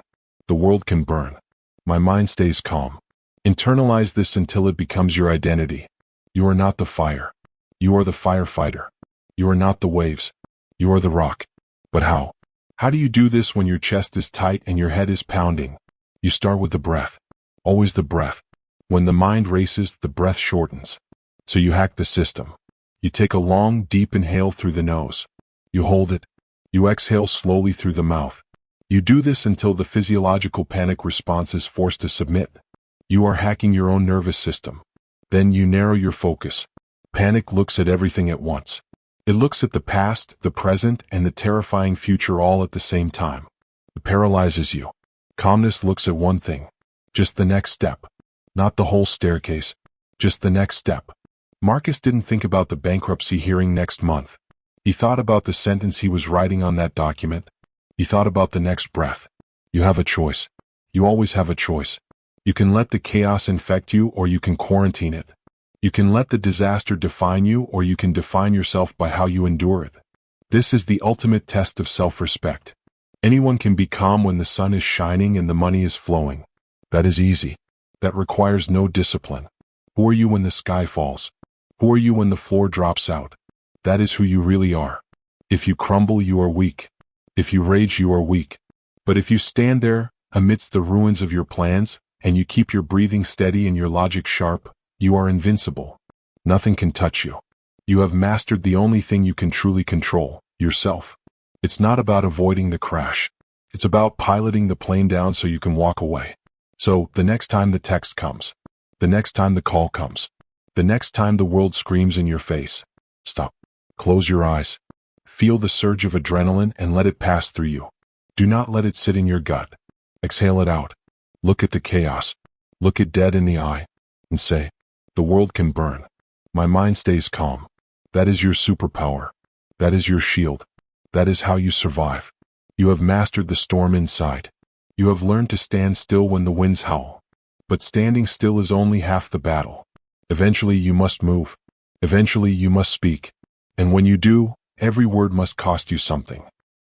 The world can burn. My mind stays calm. Internalize this until it becomes your identity. You are not the fire. You are the firefighter. You are not the waves. You are the rock. But how? How do you do this when your chest is tight and your head is pounding? You start with the breath. Always the breath. When the mind races, the breath shortens. So you hack the system. You take a long, deep inhale through the nose. You hold it. You exhale slowly through the mouth. You do this until the physiological panic response is forced to submit. You are hacking your own nervous system. Then you narrow your focus. Panic looks at everything at once. It looks at the past, the present, and the terrifying future all at the same time. It paralyzes you. Calmness looks at one thing. Just the next step. Not the whole staircase. Just the next step. Marcus didn't think about the bankruptcy hearing next month. He thought about the sentence he was writing on that document. He thought about the next breath. You have a choice. You always have a choice. You can let the chaos infect you, or you can quarantine it. You can let the disaster define you, or you can define yourself by how you endure it. This is the ultimate test of self-respect. Anyone can be calm when the sun is shining and the money is flowing. That is easy. That requires no discipline. Who are you when the sky falls? Who are you when the floor drops out? That is who you really are. If you crumble, you are weak. If you rage, you are weak. But if you stand there, amidst the ruins of your plans, and you keep your breathing steady and your logic sharp, you are invincible. Nothing can touch you. You have mastered the only thing you can truly control, yourself. It's not about avoiding the crash. It's about piloting the plane down so you can walk away. So, the next time the text comes, The next time the call comes. The next time the world screams in your face. Stop. Close your eyes. Feel the surge of adrenaline and let it pass through you. Do not let it sit in your gut. Exhale it out. Look at the chaos. Look it dead in the eye. And say, the world can burn. My mind stays calm. That is your superpower. That is your shield. That is how you survive. You have mastered the storm inside. You have learned to stand still when the winds howl. But standing still is only half the battle. Eventually you must move. Eventually you must speak. And when you do, every word must cost you something.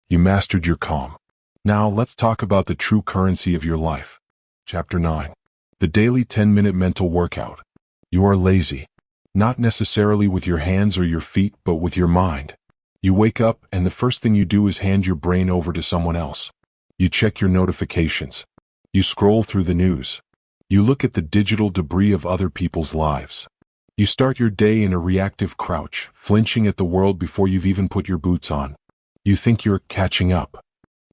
You mastered your calm. Now let's talk about the true currency of your life. Chapter 9. The daily 10-minute mental workout. You are lazy. Not necessarily with your hands or your feet, but with your mind. You wake up and the first thing you do is hand your brain over to someone else. You check your notifications. You scroll through the news. You look at the digital debris of other people's lives. You start your day in a reactive crouch, flinching at the world before you've even put your boots on. You think you're catching up.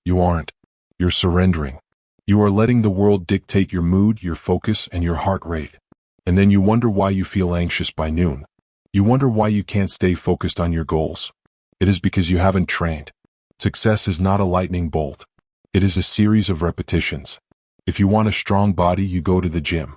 You aren't. You're surrendering. You are letting the world dictate your mood, your focus, and your heart rate. And then you wonder why you feel anxious by noon. You wonder why you can't stay focused on your goals. It is because you haven't trained. Success is not a lightning bolt. It is a series of repetitions. If you want a strong body, you go to the gym.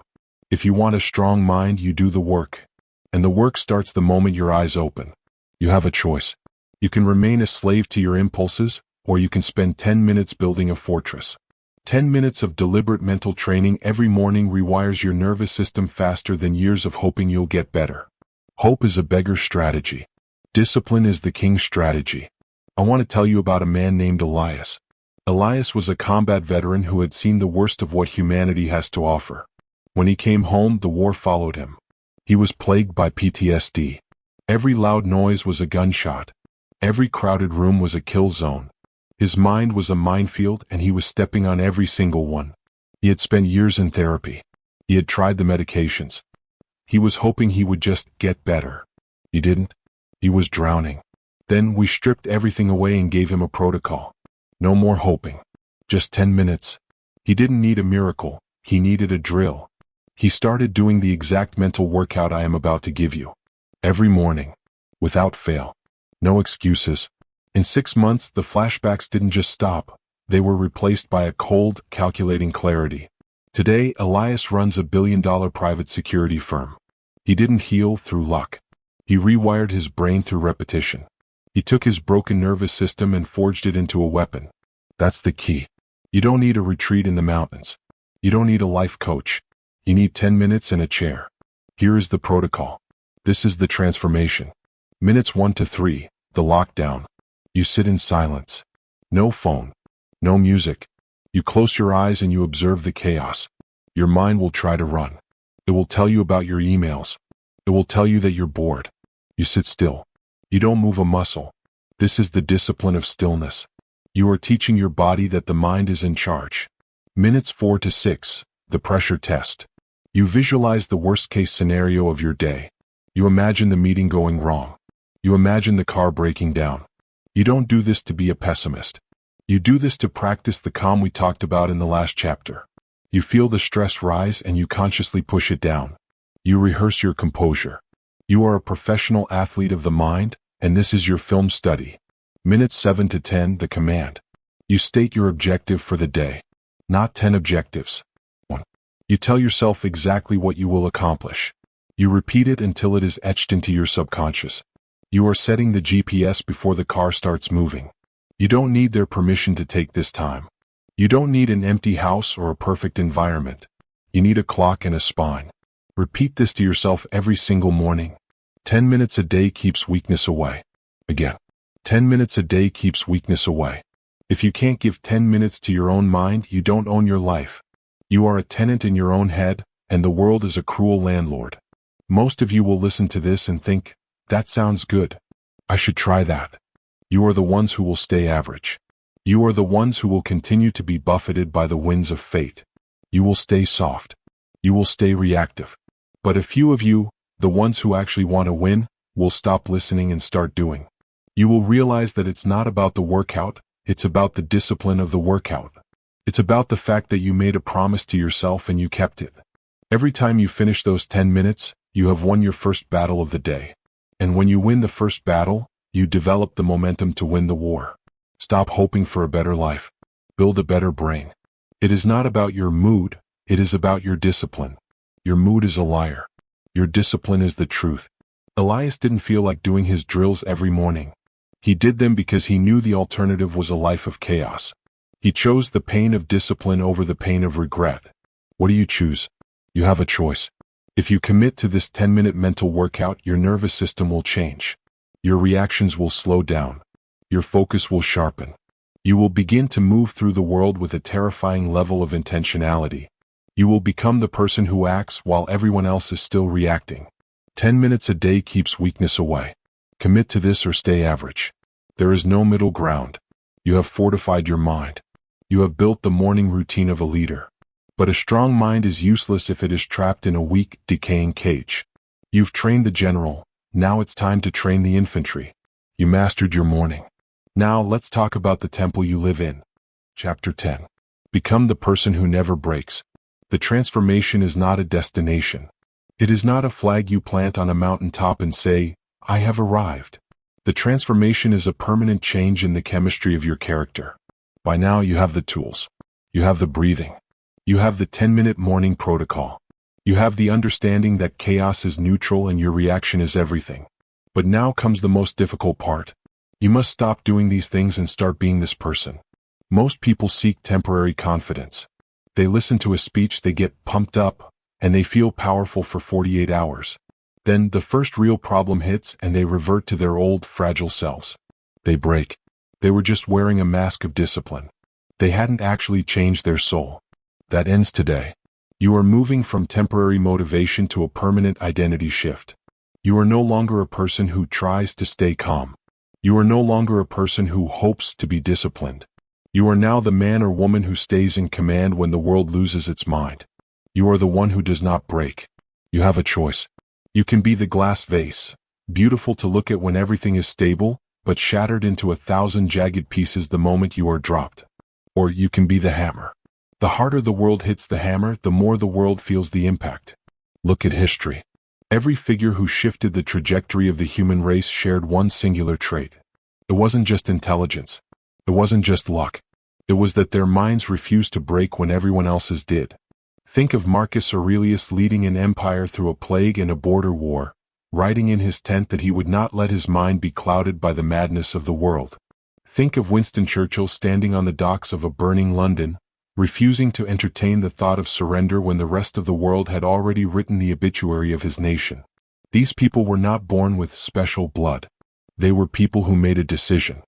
If you want a strong mind, you do the work. And the work starts the moment your eyes open. You have a choice. You can remain a slave to your impulses, or you can spend 10 minutes building a fortress. 10 minutes of deliberate mental training every morning rewires your nervous system faster than years of hoping you'll get better. Hope is a beggar's strategy. Discipline is the king's strategy. I want to tell you about a man named Elias. Elias was a combat veteran who had seen the worst of what humanity has to offer. When he came home, the war followed him. He was plagued by PTSD. Every loud noise was a gunshot. Every crowded room was a kill zone. His mind was a minefield and he was stepping on every single one. He had spent years in therapy. He had tried the medications. He was hoping he would just get better. He didn't. He was drowning. Then we stripped everything away and gave him a protocol. No more hoping. Just 10 minutes. He didn't need a miracle. He needed a drill. He started doing the exact mental workout I am about to give you. Every morning. Without fail. No excuses. In 6 months, the flashbacks didn't just stop. They were replaced by a cold, calculating clarity. Today, Elias runs a billion-dollar private security firm. He didn't heal through luck. He rewired his brain through repetition. He took his broken nervous system and forged it into a weapon. That's the key. You don't need a retreat in the mountains. You don't need a life coach. You need 10 minutes and a chair. Here is the protocol. This is the transformation. Minutes 1 to 3, the lockdown. You sit in silence. No phone. No music. You close your eyes and you observe the chaos. Your mind will try to run. It will tell you about your emails. It will tell you that you're bored. You sit still. You don't move a muscle. This is the discipline of stillness. You are teaching your body that the mind is in charge. Minutes 4 to 6, the pressure test. You visualize the worst-case scenario of your day. You imagine the meeting going wrong. You imagine the car breaking down. You don't do this to be a pessimist. You do this to practice the calm we talked about in the last chapter. You feel the stress rise and you consciously push it down. You rehearse your composure. You are a professional athlete of the mind, and this is your film study. Minutes 7 to 10, the command. You state your objective for the day. Not 10 objectives. 1. You tell yourself exactly what you will accomplish. You repeat it until it is etched into your subconscious. You are setting the GPS before the car starts moving. You don't need their permission to take this time. You don't need an empty house or a perfect environment. You need a clock and a spine. Repeat this to yourself every single morning. 10 minutes a day keeps weakness away. Again. 10 minutes a day keeps weakness away. If you can't give 10 minutes to your own mind, you don't own your life. You are a tenant in your own head, and the world is a cruel landlord. Most of you will listen to this and think, that sounds good. I should try that. You are the ones who will stay average. You are the ones who will continue to be buffeted by the winds of fate. You will stay soft. You will stay reactive. But a few of you, the ones who actually want to win, will stop listening and start doing. You will realize that it's not about the workout, it's about the discipline of the workout. It's about the fact that you made a promise to yourself and you kept it. Every time you finish those 10 minutes, you have won your first battle of the day. And when you win the first battle, you develop the momentum to win the war. Stop hoping for a better life. Build a better brain. It is not about your mood, it is about your discipline. Your mood is a liar. Your discipline is the truth. Elias didn't feel like doing his drills every morning. He did them because he knew the alternative was a life of chaos. He chose the pain of discipline over the pain of regret. What do you choose? You have a choice. If you commit to this 10-minute mental workout, your nervous system will change. Your reactions will slow down. Your focus will sharpen. You will begin to move through the world with a terrifying level of intentionality. You will become the person who acts while everyone else is still reacting. 10 minutes a day keeps weakness away. Commit to this or stay average. There is no middle ground. You have fortified your mind. You have built the morning routine of a leader. But a strong mind is useless if it is trapped in a weak, decaying cage. You've trained the general, now it's time to train the infantry. You mastered your morning. Now let's talk about the temple you live in. Chapter 10. Become the person who never breaks. The transformation is not a destination. It is not a flag you plant on a mountaintop and say, I have arrived. The transformation is a permanent change in the chemistry of your character. By now you have the tools. You have the breathing. You have the 10-minute morning protocol. You have the understanding that chaos is neutral and your reaction is everything. But now comes the most difficult part. You must stop doing these things and start being this person. Most people seek temporary confidence. They listen to a speech, they get pumped up, and they feel powerful for 48 hours. Then the first real problem hits and they revert to their old, fragile selves. They break. They were just wearing a mask of discipline. They hadn't actually changed their soul. That ends today. You are moving from temporary motivation to a permanent identity shift. You are no longer a person who tries to stay calm. You are no longer a person who hopes to be disciplined. You are now the man or woman who stays in command when the world loses its mind. You are the one who does not break. You have a choice. You can be the glass vase, beautiful to look at when everything is stable, but shattered into 1,000 jagged pieces the moment you are dropped. Or you can be the hammer. The harder the world hits the hammer, the more the world feels the impact. Look at history. Every figure who shifted the trajectory of the human race shared one singular trait. It wasn't just intelligence. It wasn't just luck. It was that their minds refused to break when everyone else's did. Think of Marcus Aurelius leading an empire through a plague and a border war, writing in his tent that he would not let his mind be clouded by the madness of the world. Think of Winston Churchill standing on the docks of a burning London, refusing to entertain the thought of surrender when the rest of the world had already written the obituary of his nation. These people were not born with special blood. They were people who made a decision.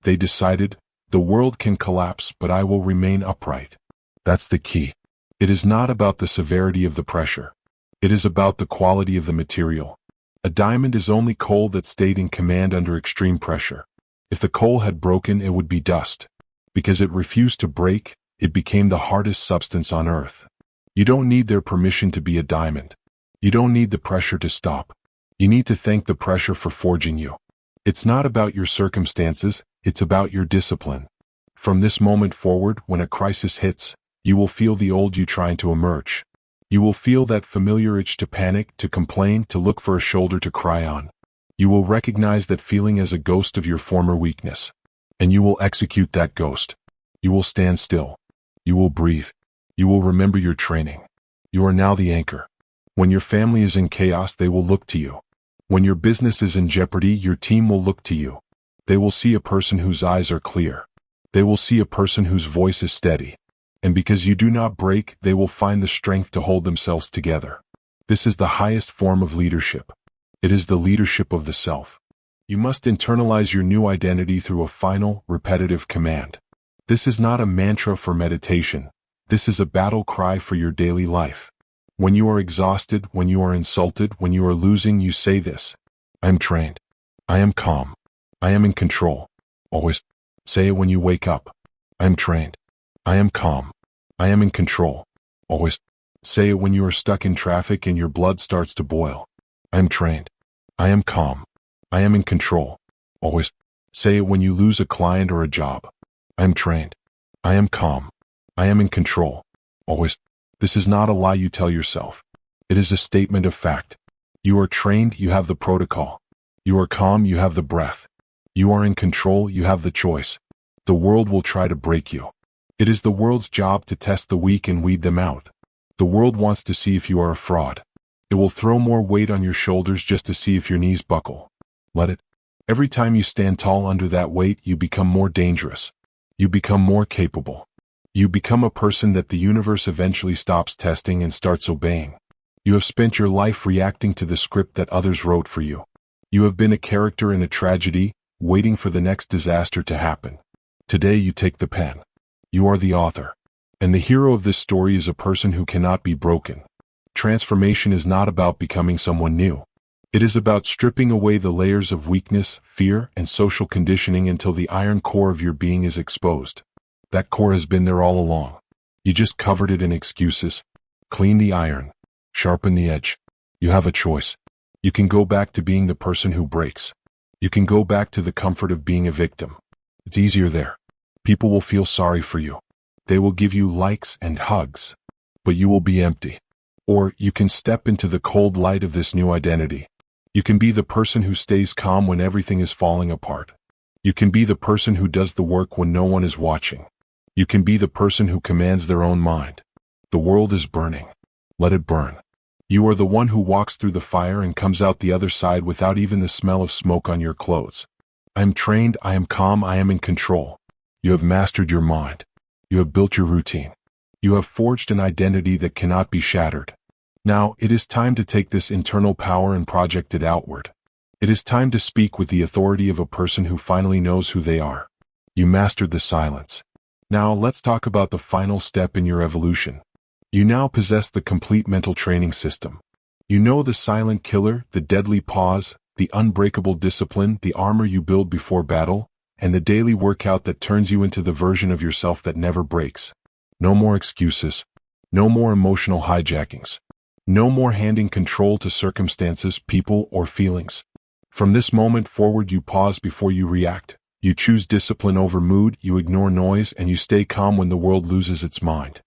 They decided, the world can collapse, but I will remain upright. That's the key. It is not about the severity of the pressure. It is about the quality of the material. A diamond is only coal that stayed in command under extreme pressure. If the coal had broken, it would be dust. Because it refused to break, it became the hardest substance on earth. You don't need their permission to be a diamond. You don't need the pressure to stop. You need to thank the pressure for forging you. It's not about your circumstances, it's about your discipline. From this moment forward, when a crisis hits, you will feel the old you trying to emerge. You will feel that familiar itch to panic, to complain, to look for a shoulder to cry on. You will recognize that feeling as a ghost of your former weakness. And you will execute that ghost. You will stand still. You will breathe. You will remember your training. You are now the anchor. When your family is in chaos, they will look to you. When your business is in jeopardy, your team will look to you. They will see a person whose eyes are clear. They will see a person whose voice is steady. And because you do not break, they will find the strength to hold themselves together. This is the highest form of leadership. It is the leadership of the self. You must internalize your new identity through a final, repetitive command. This is not a mantra for meditation. This is a battle cry for your daily life. When you are exhausted, when you are insulted, when you are losing, you say this. I am trained. I am calm. I am in control. Always. Say it when you wake up. I am trained. I am calm. I am in control. Always. Say it when you are stuck in traffic and your blood starts to boil. I am trained. I am calm. I am in control. Always. Say it when you lose a client or a job. I am trained. I am calm. I am in control. Always. This is not a lie you tell yourself. It is a statement of fact. You are trained, you have the protocol. You are calm, you have the breath. You are in control, you have the choice. The world will try to break you. It is the world's job to test the weak and weed them out. The world wants to see if you are a fraud. It will throw more weight on your shoulders just to see if your knees buckle. Let it. Every time you stand tall under that weight, you become more dangerous. You become more capable. You become a person that the universe eventually stops testing and starts obeying. You have spent your life reacting to the script that others wrote for you. You have been a character in a tragedy, waiting for the next disaster to happen. Today you take the pen. You are the author. And the hero of this story is a person who cannot be broken. Transformation is not about becoming someone new. It is about stripping away the layers of weakness, fear, and social conditioning until the iron core of your being is exposed. That core has been there all along. You just covered it in excuses. Clean the iron. Sharpen the edge. You have a choice. You can go back to being the person who breaks. You can go back to the comfort of being a victim. It's easier there. People will feel sorry for you. They will give you likes and hugs. But you will be empty. Or you can step into the cold light of this new identity. You can be the person who stays calm when everything is falling apart. You can be the person who does the work when no one is watching. You can be the person who commands their own mind. The world is burning. Let it burn. You are the one who walks through the fire and comes out the other side without even the smell of smoke on your clothes. I am trained, I am calm, I am in control. You have mastered your mind. You have built your routine. You have forged an identity that cannot be shattered. Now, it is time to take this internal power and project it outward. It is time to speak with the authority of a person who finally knows who they are. You mastered the silence. Now, let's talk about the final step in your evolution. You now possess the complete mental training system. You know the silent killer, the deadly pause, the unbreakable discipline, the armor you build before battle, and the daily workout that turns you into the version of yourself that never breaks. No more excuses. No more emotional hijackings. No more handing control to circumstances, people, or feelings. From this moment forward, you pause before you react. You choose discipline over mood, you ignore noise, and you stay calm when the world loses its mind.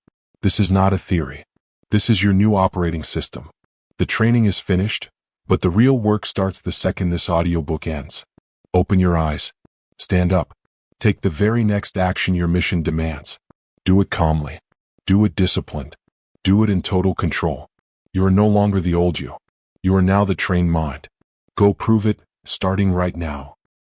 This is not a theory. This is your new operating system. The training is finished, but the real work starts the second this audiobook ends. Open your eyes. Stand up. Take the very next action your mission demands. Do it calmly. Do it disciplined. Do it in total control. You are no longer the old you. You are now the trained mind. Go prove it, starting right now.